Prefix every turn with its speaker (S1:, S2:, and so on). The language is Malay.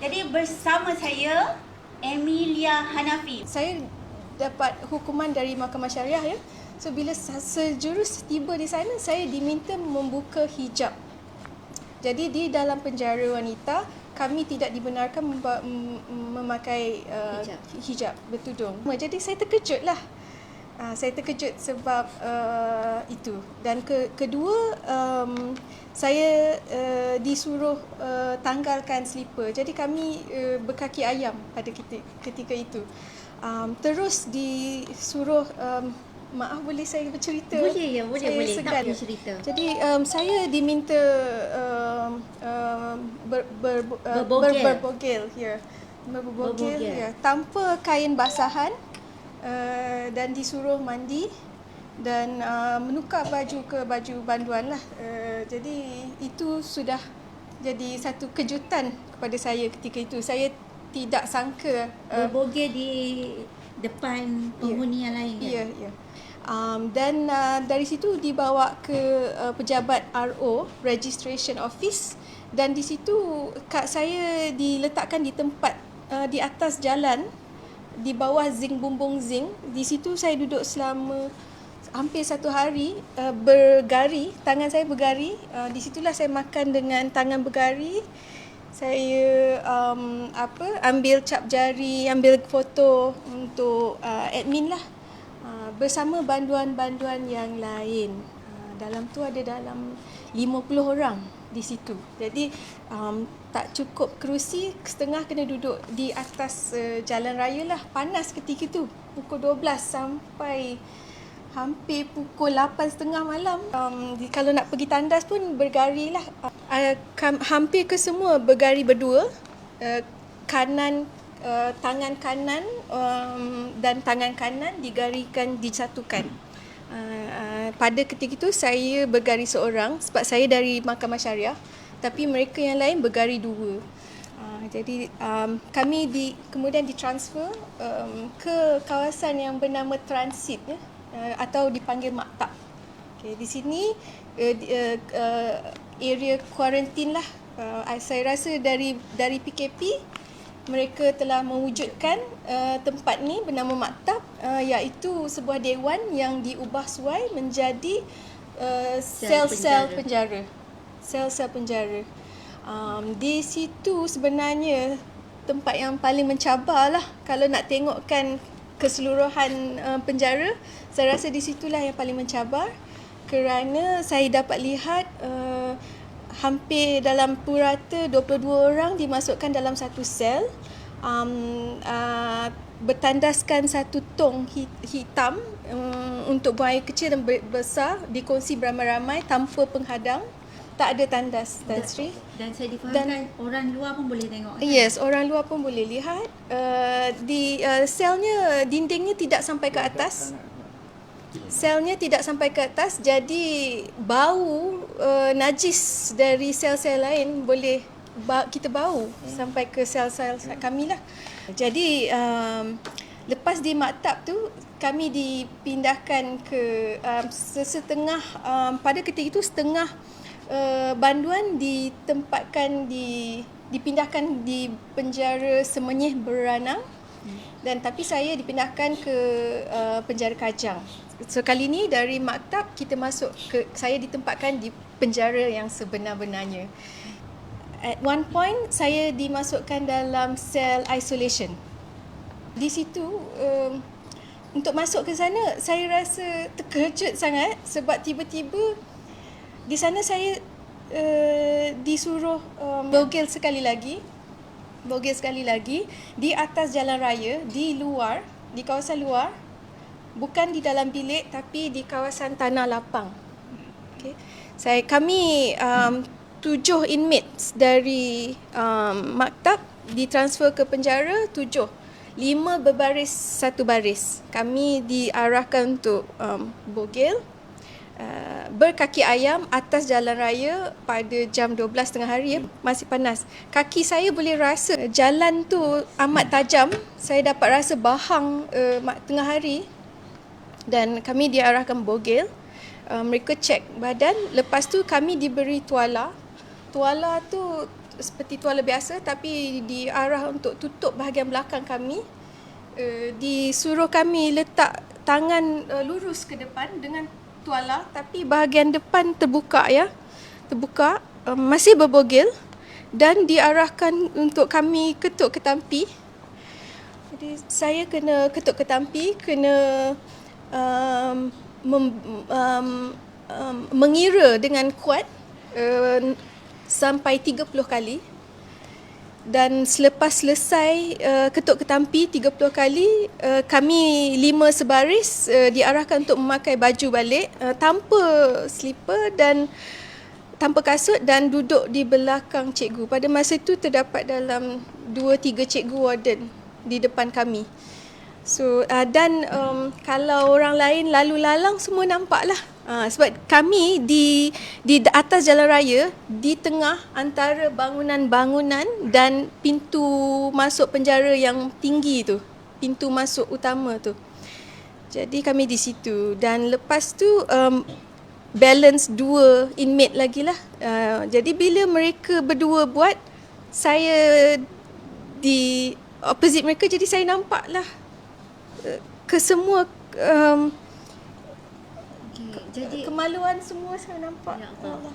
S1: Jadi bersama saya Emilia Hanafi.
S2: Saya dapat hukuman dari Mahkamah Syariah ya. So bila sejurus tiba di sana, saya diminta membuka hijab. Jadi di dalam penjara wanita, kami tidak dibenarkan memakai hijab bertudung. Jadi saya terkejut lah. Saya terkejut sebab itu. Dan kedua, saya disuruh tanggalkan slipper. Jadi kami berkaki ayam pada ketika itu. Terus disuruh, maaf boleh saya bercerita?
S1: Boleh, boleh.
S2: Segan.
S1: Tak boleh cerita.
S2: Jadi saya diminta berbogel ya. Berbogel ya, tanpa kain basahan. Dan disuruh mandi dan menukar baju ke baju banduan lah. Jadi itu sudah jadi satu kejutan kepada saya ketika itu. Saya tidak sangka
S1: berbogel di depan penghuni yang lain kan?
S2: Ya. Dan dari situ dibawa ke pejabat RO, Registration Office, dan di situ kad saya diletakkan di tempat di atas jalan, di bawah zinc, bumbung zinc. Di situ saya duduk selama hampir 1 hari, bergari, tangan saya bergari. Di situlah saya makan dengan tangan bergari. Saya ambil cap jari, ambil foto untuk admin lah, bersama banduan-banduan yang lain. Dalam tu ada dalam 50 orang di situ. Jadi tak cukup kerusi, setengah kena duduk di atas jalan raya lah. Panas ketika tu, pukul 12 sampai hampir pukul 8.30 malam. Kalau nak pergi tandas pun bergari lah. Hampir ke semua bergari berdua. Kanan, tangan kanan dan tangan kanan digarikan, disatukan. Pada ketika itu saya bergari seorang sebab saya dari Mahkamah Syariah, tapi mereka yang lain bergari 2. Jadi kami kemudian ditransfer ke kawasan yang bernama transit ya, atau dipanggil maktab. Okay, di sini area kuarantin lah. Saya rasa dari PKP mereka telah mewujudkan tempat ni bernama maktab, iaitu sebuah dewan yang diubah suai menjadi sel-sel penjara. Sel-sel penjara. Di situ sebenarnya tempat yang paling mencabar lah. Kalau nak tengokkan keseluruhan penjara, saya rasa di situlah yang paling mencabar, kerana saya dapat lihat hampir dalam purata 22 orang dimasukkan dalam satu sel, bertandaskan satu tong hitam untuk buang air kecil dan besar, dikongsi beramai-ramai tanpa penghadang, tak ada tandas, Tan Sri.
S1: Dan saya difahamkan orang luar pun boleh tengok kan?
S2: Yes, orang luar pun boleh lihat. Di selnya, dindingnya tidak sampai ke atas. Selnya tidak sampai ke atas, jadi bau najis dari sel-sel lain boleh kita bau sampai ke sel-sel kami lah. Jadi lepas di maktab tu, kami dipindahkan ke setengah, pada ketika itu setengah banduan dipindahkan di penjara Semenyih Beranang, dan tapi saya dipindahkan ke penjara Kajang. So kali ni dari maktab kita saya ditempatkan di penjara yang sebenar-benarnya. At one point saya dimasukkan dalam sel isolation. Di situ untuk masuk ke sana saya rasa terkejut sangat sebab tiba-tiba di sana saya disuruh bogel sekali lagi di atas jalan raya, di luar, di kawasan luar, bukan di dalam bilik tapi di kawasan tanah lapang. Okay. Kami 7 inmates dari maktab ditransfer ke penjara, 7. 5 berbaris, 1 baris. Kami diarahkan untuk bogel, berkaki ayam atas jalan raya pada jam 12 tengah hari ya, masih panas. Kaki saya boleh rasa jalan tu amat tajam. Saya dapat rasa bahang tengah hari, dan kami diarahkan bogel. Mereka cek badan. Lepas tu kami diberi tuala. Tuala tu seperti tuala biasa tapi diarah untuk tutup bahagian belakang kami. Disuruh kami letak tangan lurus ke depan dengan tuala tapi bahagian depan terbuka ya. Terbuka, masih berbogel dan diarahkan untuk kami ketuk ketampi. Jadi saya kena ketuk ketampi, kena mengira dengan kuat sampai 30 kali. Dan selepas selesai ketuk ketampi 30 kali, kami 5 sebaris diarahkan untuk memakai baju balik tanpa slipper dan tanpa kasut dan duduk di belakang cikgu. Pada masa itu terdapat dalam 2-3 cikgu warden di depan kami. So dan kalau orang lain lalu lalang semua nampak lah. Sebab kami di atas jalan raya, di tengah antara bangunan-bangunan dan pintu masuk penjara yang tinggi tu, pintu masuk utama tu. Jadi kami di situ dan lepas tu balance 2 inmate lagi lah. Jadi bila mereka berdua buat, saya di opposite mereka, jadi saya nampak lah kesemua
S1: Jadi
S2: kemaluan semua saya nampak.
S1: Ya Allah.